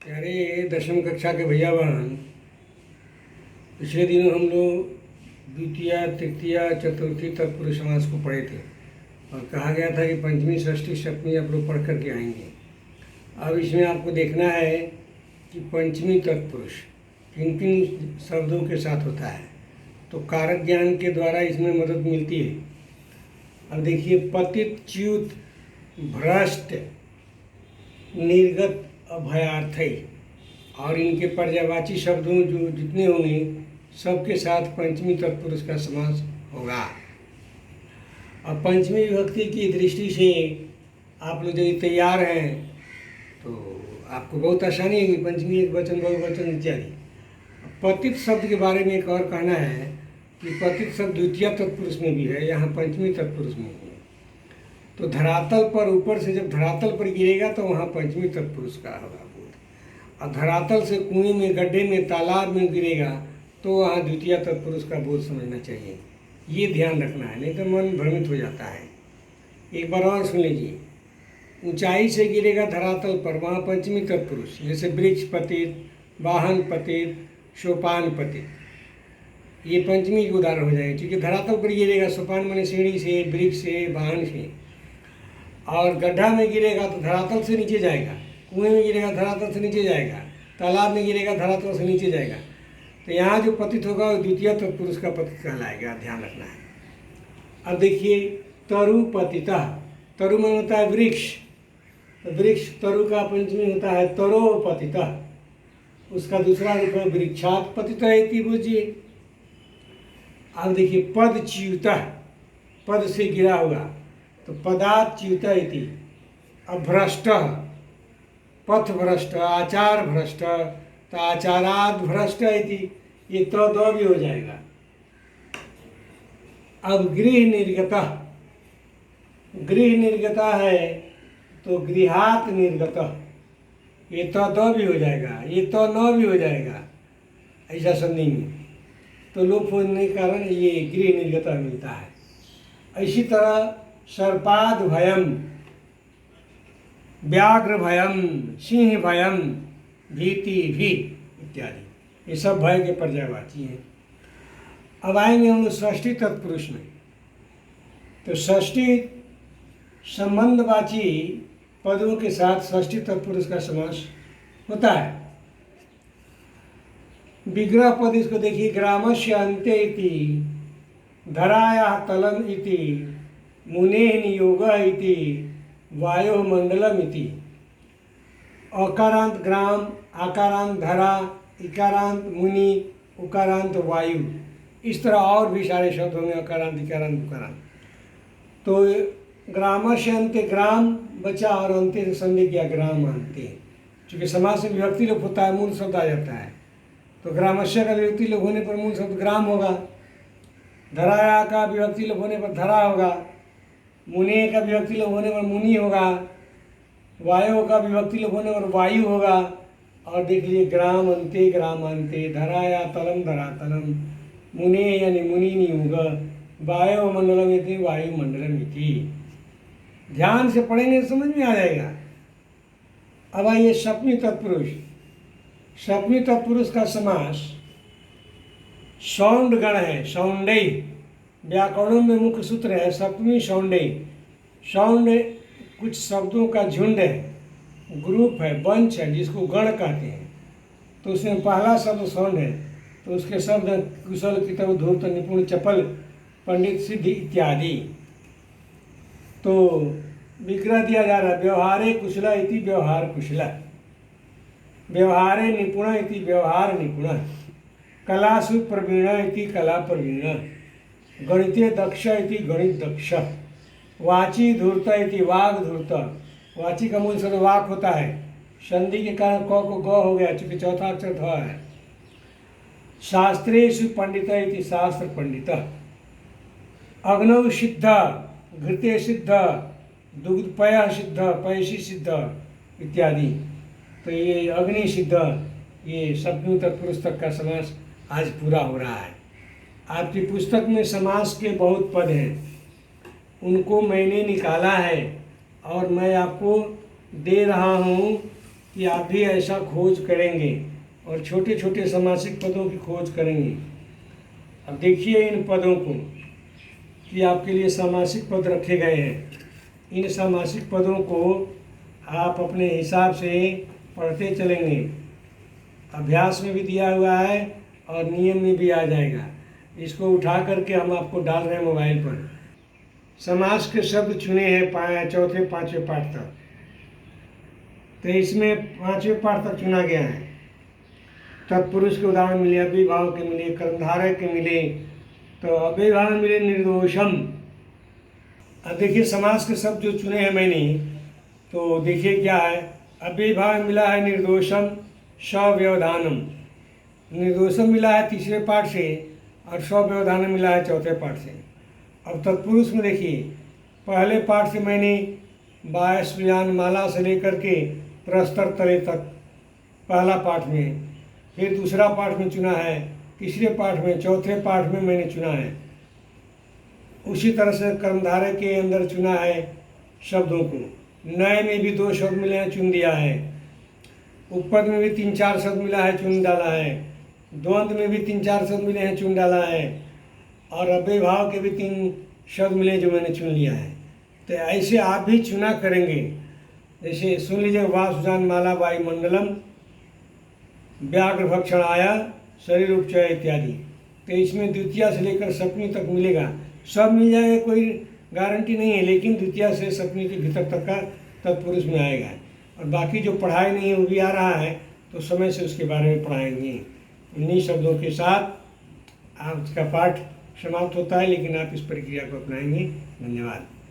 प्यारे दसवीं कक्षा के भैया बहन, पिछले दिनों हम लोग द्वितीय तृतीय चतुर्थी तत्पुरुष समास को पढ़े थे और कहा गया था कि पंचमी षष्ठी सप्तमी आप लोग पढ़ करके आएंगे। अब इसमें आपको देखना है कि पंचमी तत्पुरुष किन किन शब्दों के साथ होता है, तो कारक ज्ञान के द्वारा इसमें मदद मिलती है। अब देखिए, पतित, च्युत, भ्रष्ट, निर्गत, अभयार्थी और इनके पर्यायवाची शब्दों जो जितने होंगे सबके साथ पंचमी तत्पुरुष का समास होगा। अब पंचमी विभक्ति की दृष्टि से आप लोग यदि तैयार हैं तो आपको बहुत आसानी होगी। पंचमी एकवचन, बहुवचन इत्यादि। पतित शब्द के बारे में एक और कहना है कि पतित शब्द द्वितीय तत्पुरुष में भी है, यहाँ पंचमी तत्पुरुष में भी है। तो धरातल पर, ऊपर से जब धरातल पर गिरेगा तो वहाँ पंचमी तत्पुरुष का होगा बोध, और धरातल से कुएं में, गड्ढे में, तालाब में गिरेगा तो वहाँ द्वितीय तत्पुरुष का बोध समझना चाहिए। ये ध्यान रखना है, नहीं तो मन भ्रमित हो जाता है। एक बार और सुन लीजिए, ऊंचाई से गिरेगा धरातल पर, वहाँ पंचमी तत्पुरुष, जैसे वृक्ष पतित, वाहन पतित, सोपान पतित, ये पंचमी के उदाहरण हो जाएंगे। क्योंकि धरातल पर गिरेगा, सोपान माने सीढ़ी से, वृक्ष से, वाहन से, और गड्ढा में गिरेगा तो धरातल से नीचे जाएगा, कुएं में गिरेगा धरातल से नीचे जाएगा, तालाब में गिरेगा धरातल से नीचे जाएगा। तो यहाँ जो पतित होगा वो द्वितीय तत्पुरुष का पतित कहलाएगा, ध्यान रखना है। अब देखिए, तरु पतिता, तरु में होता है वृक्ष, तो वृक्ष तरु का पंचमी होता है तरो पतिता, उसका दूसरा रूप है वृक्षात पतिता इति बुझिए। अब देखिए, पद च्युता, पद से गिरा होगा तो पदात च्युत इति। अब भ्रष्ट, पथ भ्रष्ट, आचार भ्रष्ट, तो आचाराद भ्रष्ट इति, ये तो दो भी हो जाएगा। अब गृह निर्गता, गृह निर्गता है तो गृहात निर्गत, ये तो दो भी हो जाएगा, ये तो नौ भी हो जाएगा, ऐसा संधि में। तो लोप होने के कारण ये गृह निर्गता मिलता है। इसी तरह सर्पाद भयम, व्याघ्र भयम, सिंह भयम, भीति भी इत्यादि, ये सब भय के पर्यायवाची हैं। अब आएंगे हम षष्ठी तत्पुरुष में। तो षष्ठी संबंधवाची पदों के साथ षष्ठी तत्पुरुष का समास होता है। विग्रह पद, इसको देखिए, ग्रामस्य अन्ते इति, धराया तलम इति, मुनेः नियोगः इति, वायुमंडलम इति। अकारांत ग्राम, आकारांत धरा, इकारांत मुनि, उकारांत वायु, इस तरह और भी सारे शब्द होंगे, अकारांत, इकारांत, उकारांत। तो ग्रामस्य अन्ते ग्राम बचा और अंत्य से संधि किया ग्राम अन्ते, चूँकि समास में विभक्ति लोप होता है, मूल शब्द आ जाता है। तो ग्रामस्य का विभक्ति लोप होने पर मूल शब्द ग्राम होगा, धराया का विभक्ति लोप होने पर धरा होगा, मुने का विभक्ति लोप होने पर मुनि होगा, वायु का विभक्ति लोप होने पर वायु होगा। और देख लीजिए, ग्राम अंते ग्रामांते, धराया तलम धरातलम, मुने यानी मुनि नियोग, वायुमंडलम इति वायुमंडलम इति। ध्यान से पढ़ेंगे समझ में आ जाएगा। अब आइए सप्तमी तत्पुरुष। सप्तमी तत्पुरुष का समास सौंड गण है, सौंडई, व्याकरणों में मुख्य सूत्र है सप्तमी सौंडई। सौंड कुछ शब्दों का झुंड है, ग्रुप है, बंच है, जिसको गण कहते हैं। तो उसमें पहला शब्द सौंड है, तो उसके शब्द कुशल, कितव, धूर्त, निपुण, चपल, पंडित, सिद्धि इत्यादि। तो विग्रह दिया जा रहा है, व्यवहारे कुशल इति व्यवहार कुशल, व्यवहारे निपुण इति व्यवहार निपुण, कलासु प्रवीण इति कला प्रवीण, गणिते दक्ष इति गणित दक्ष, वाची धूर्त इति वाग धूर्त। वाची का मूल शब्द वाक होता है, संधि के कारण क को ग हो गया, चूंकि चौथा अक्षर ध है। शास्त्रेषु पंडित इति शास्त्र पंडित, अग्नौ सिद्ध, घृते सिद्ध, दुग्धपय सिद्ध, पयसी सिद्ध इत्यादि। तो ये अग्नि सिद्ध, ये सप्तमी तत्पुरुष तक का समास आज पूरा हो रहा है। आपकी पुस्तक में समास के बहुत पद हैं, उनको मैंने निकाला है और मैं आपको दे रहा हूँ कि आप भी ऐसा खोज करेंगे और छोटे छोटे समासिक पदों की खोज करेंगे। अब देखिए इन पदों को कि आपके लिए समासिक पद रखे गए हैं। इन समासिक पदों को आप अपने हिसाब से पढ़ते चलेंगे। अभ्यास में भी दिया हुआ है और नियम में भी आ जाएगा। इसको उठा करके हम आपको डाल रहे हैं मोबाइल पर। समास के शब्द चुने हैं चौथे पांचवें पाठ तक। तो इसमें पांचवें पाठ तक चुना गया है। तत्पुरुष के उदाहरण मिले, अव्ययीभाव के मिले, कर्मधारय के मिले। तो अव्ययीभाव में मिले निर्दोषम। अब देखिए समास के शब्द जो चुने हैं मैंने, तो देखिए क्या है। अव्ययीभाव में मिला है निर्दोषम सव्यवधानम। निर्दोषम मिला है तीसरे पाठ से और सव्यवधानम मिला है चौथे पाठ से। अब तत्पुरुष में देखिए पहले पाठ से मैंने वायस्यान माला से लेकर के प्रस्तर तले तक पहला पाठ में, फिर दूसरा पाठ में चुना है, तीसरे पाठ में, चौथे पाठ में मैंने चुना है। उसी तरह से कर्मधारय के अंदर चुना है शब्दों को। नए में भी 2 शब्द मिले हैं, चुन दिया है। उपपद में भी 3-4 शब्द मिला है, चुन डाला है। द्वंद में भी 3-4 शब्द मिले हैं, चुन डाला है। और अव्ययीभाव के भी 3 शब्द मिले जो मैंने चुन लिया है। तो ऐसे आप भी चुना करेंगे। जैसे सुन लीजिए, वासुजान माला वायुमंडलम, व्याघ्र भक्षण आया, शरीर उपचय इत्यादि। तो इसमें द्वितीया से लेकर सप्तमी तक मिलेगा। सब मिल जाएगा, कोई गारंटी नहीं है, लेकिन द्वितीया से सप्तमी के भीतर तक का तत्पुरुष में आएगा। और बाकी जो पढ़ाई नहीं है वो भी आ रहा है, तो समय से उसके बारे में पढ़ाएंगे। इन्हीं शब्दों के साथ आज का पाठ समाप्त होता है, लेकिन आप इस प्रक्रिया को अपनाएंगे। धन्यवाद।